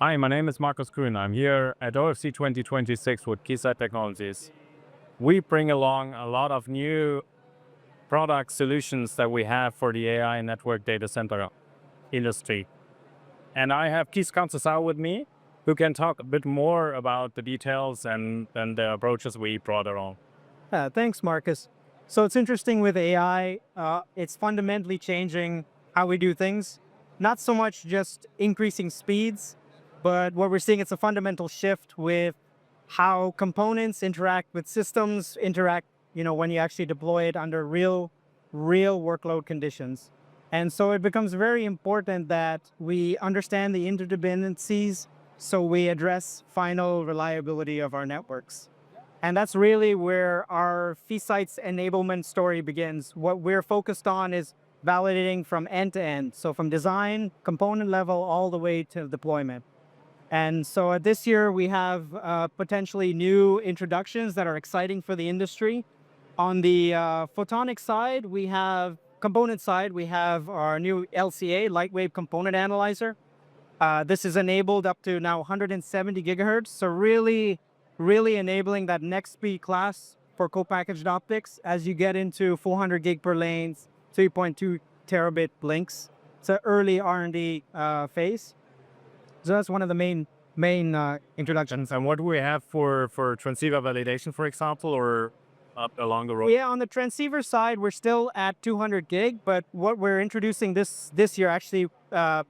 Hi, my name is Markus Kuhn. I'm here at OFC 2026 with Keysight Technologies. We bring along a lot of new product solutions that we have for the AI network data center industry. And I have Keith Kansasau with me, who can talk a bit more about the details and the approaches we brought along. Thanks, Marcus. So it's interesting with AI, it's fundamentally changing how we do things. Not so much just increasing speeds, but what we're seeing, it's a fundamental shift with how components interact with systems, when you actually deploy it under real workload conditions. And so it becomes very important that we understand the interdependencies so we address final reliability of our networks. And that's really where our Keysight's enablement story begins. What we're focused on is validating from end to end. So from design, component level, all the way to deployment. And so this year we have potentially new introductions that are exciting for the industry. On the photonic side, component side, we have our new LCA, Light Wave Component Analyzer. This is enabled up to now 170 gigahertz. So really enabling that next speed class for co-packaged optics as you get into 400 gig per lanes, 3.2 terabit links. It's an early R&D phase. So that's one of the main introductions. And what do we have for transceiver validation, for example, or up along the road? Yeah, on the transceiver side, we're still at 200 gig, but what we're introducing this year, actually, a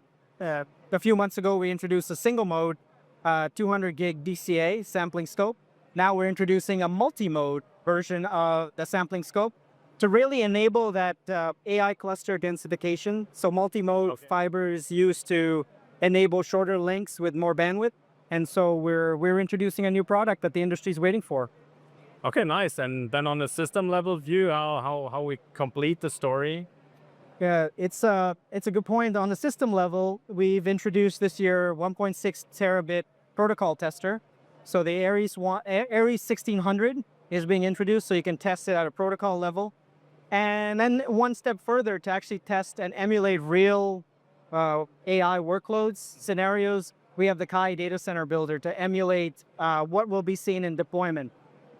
few months ago, we introduced a single mode 200 gig DCA sampling scope. Now we're introducing a multi-mode version of the sampling scope to really enable that AI cluster densification. So multi-mode fiber is used to enable shorter links with more bandwidth. And so we're introducing a new product that the industry is waiting for. Okay, nice. And then on the system level view, how we complete the story? Yeah, it's a good point. On the system level, we've introduced this year 1.6 terabit protocol tester. So the Aries 1600 is being introduced, so you can test it at a protocol level. And then one step further to actually test and emulate real AI workloads, scenarios, we have the Kai Data Center Builder to emulate what will be seen in deployment.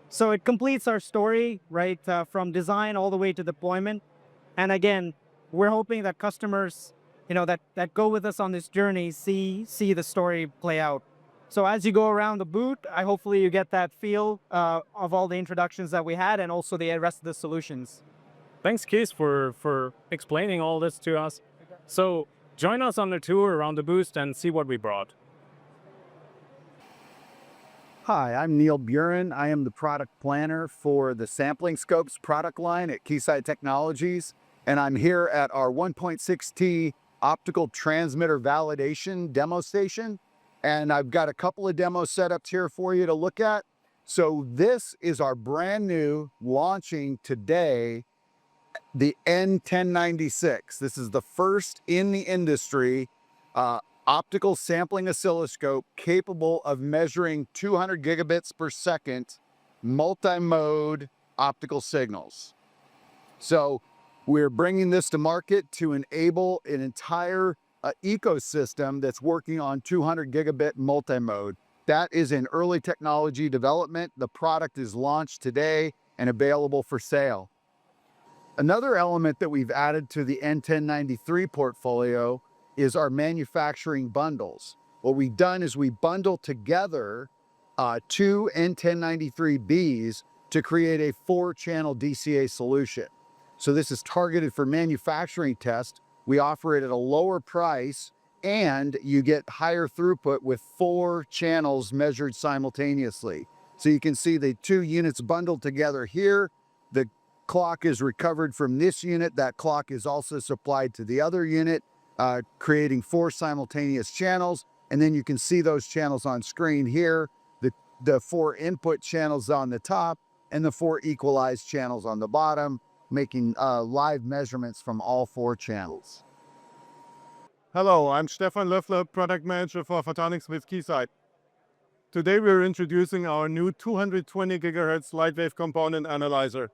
So it completes our story, right, from design all the way to deployment. And again, we're hoping that customers, that go with us on this journey, see the story play out. So as you go around the booth, hopefully you get that feel of all the introductions that we had and also the rest of the solutions. Thanks, Keith, for explaining all this to us. So join us on the tour around the booth and see what we brought. Hi, I'm Neil Buren. I am the product planner for the Sampling Scopes product line at Keysight Technologies. And I'm here at our 1.6T optical transmitter validation demo station. And I've got a couple of demo setups here for you to look at. So this is our brand new, launching today, the N1096. This is the first in the industry optical sampling oscilloscope capable of measuring 200 gigabits per second multi-mode optical signals. So we're bringing this to market to enable an entire ecosystem that's working on 200 gigabit multi-mode. That is in early technology development. The product is launched today and available for sale. Another element that we've added to the N1093 portfolio is our manufacturing bundles. What we've done is we bundle together two N1093Bs to create a 4-channel DCA solution. So this is targeted for manufacturing test. We offer it at a lower price and you get higher throughput with 4 channels measured simultaneously. So you can see the 2 units bundled together here. The clock is recovered from this unit. That clock is also supplied to the other unit, creating 4 simultaneous channels. And then you can see those channels on screen here, the 4 input channels on the top and the 4 equalized channels on the bottom, making live measurements from all 4 channels. Hello, I'm Stefan Löffler, Product Manager for Photonics with Keysight. Today we're introducing our new 220 GHz Lightwave Component Analyzer.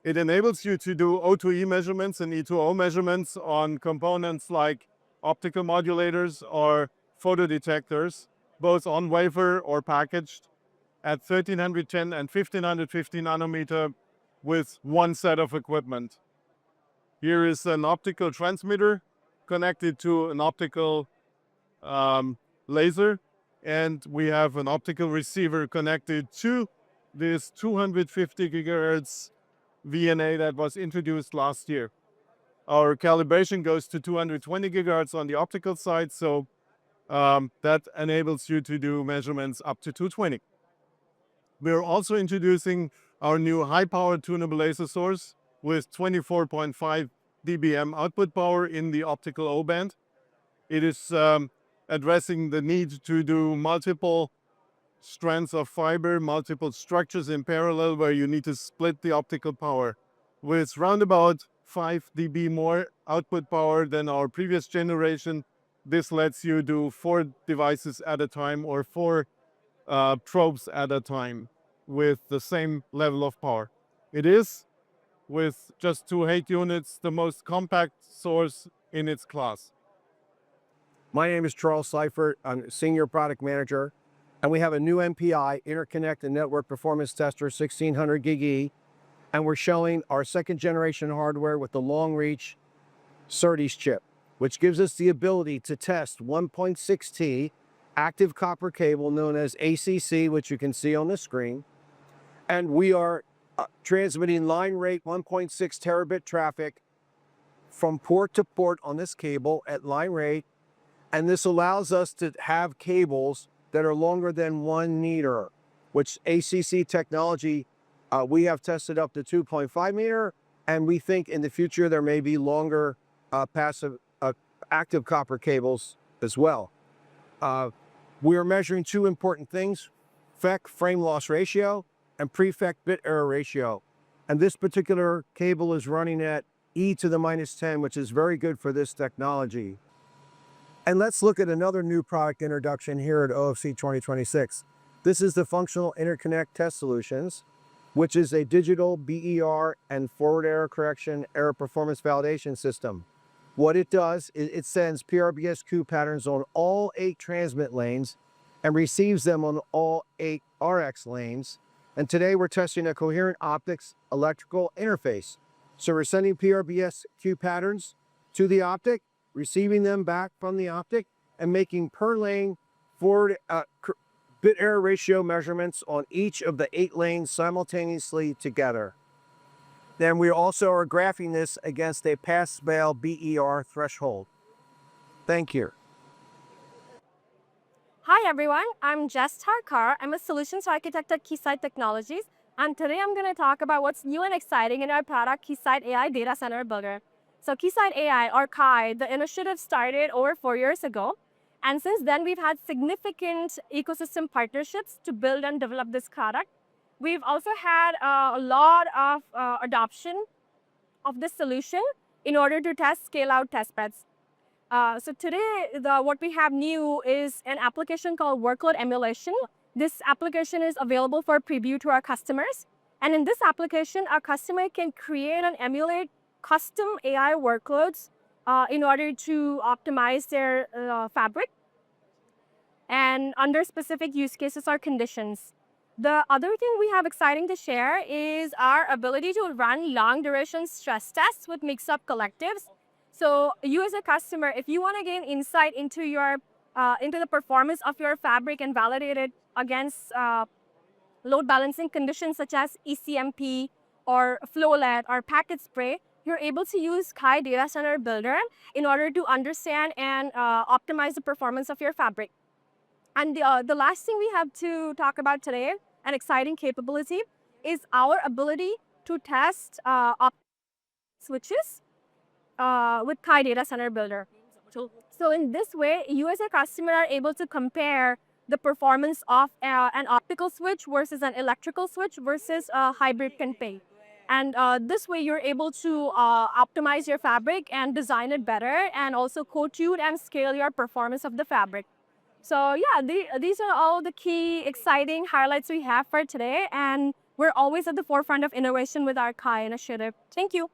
It enables you to do O2E measurements and E2O measurements on components like optical modulators or photodetectors, both on wafer or packaged, at 1310 and 1550 nanometer with one set of equipment. Here is an optical transmitter connected to an optical laser, and we have an optical receiver connected to this 250 gigahertz VNA that was introduced last year. Our calibration goes to 220 gigahertz on the optical side, so that enables you to do measurements up to 220. We're also introducing our new high-power tunable laser source with 24.5 dBm output power in the optical O-band. It is addressing the need to do multiple strands of fiber, multiple structures in parallel where you need to split the optical power. With roundabout 5 dB more output power than our previous generation, this lets you do 4 devices at a time or 4 probes at a time with the same level of power. It is, with just 2 8 units, the most compact source in its class. My name is Charles Seifert. I'm Senior Product Manager, and we have a new NPI, Interconnect and Network Performance Tester 1600 gig E, and we're showing our second generation hardware with the long reach SerDes chip, which gives us the ability to test 1.6T active copper cable known as ACC, which you can see on the screen. And we are transmitting line rate 1.6 terabit traffic from port to port on this cable at line rate. And this allows us to have cables that are longer than 1 meter, which ACC technology, we have tested up to 2.5 meter. And we think in the future there may be longer passive active copper cables as well. We are measuring 2 important things: FEC, frame loss ratio, and prefect bit error ratio. And this particular cable is running at e to the minus 10, which is very good for this technology. And let's look at another new product introduction here at OFC 2026. This is the Functional Interconnect Test Solutions, which is a digital BER and forward error correction error performance validation system. What it does is it sends PRBSQ patterns on all 8 transmit lanes and receives them on all 8 RX lanes. And today we're testing a coherent optics electrical interface. So we're sending PRBSQ patterns to the optic, receiving them back from the optic, and making per lane forward bit error ratio measurements on each of the 8 lanes simultaneously together. Then we also are graphing this against a pass-fail BER threshold. Thank you. Hi everyone, I'm Jess Tarkar. I'm a solutions architect at Keysight Technologies, and today I'm going to talk about what's new and exciting in our product, Keysight AI Data Center Builder. So Keysight AI, or KAI, the initiative started over 4 years ago, and since then we've had significant ecosystem partnerships to build and develop this product. We've also had a lot of adoption of this solution in order to test scale-out testbeds. So today, what we have new is an application called workload emulation. This application is available for preview to our customers. And in this application, our customer can create and emulate custom AI workloads in order to optimize their fabric and under specific use cases or conditions. The other thing we have exciting to share is our ability to run long duration stress tests with mix-up collectives. So you as a customer, if you want to gain insight into your into the performance of your fabric and validate it against load balancing conditions such as ECMP or flowlet or packet spray, you're able to use KAI Data Center Builder in order to understand and optimize the performance of your fabric. And the last thing we have to talk about today, an exciting capability, is our ability to test switches with KAI Data Center Builder. So in this way, you as a customer are able to compare the performance of an optical switch versus an electrical switch versus a hybrid convey. And this way, you're able to optimize your fabric and design it better, and also co-tune and scale your performance of the fabric. So yeah, these are all the key exciting highlights we have for today, and we're always at the forefront of innovation with our KAI initiative. Thank you.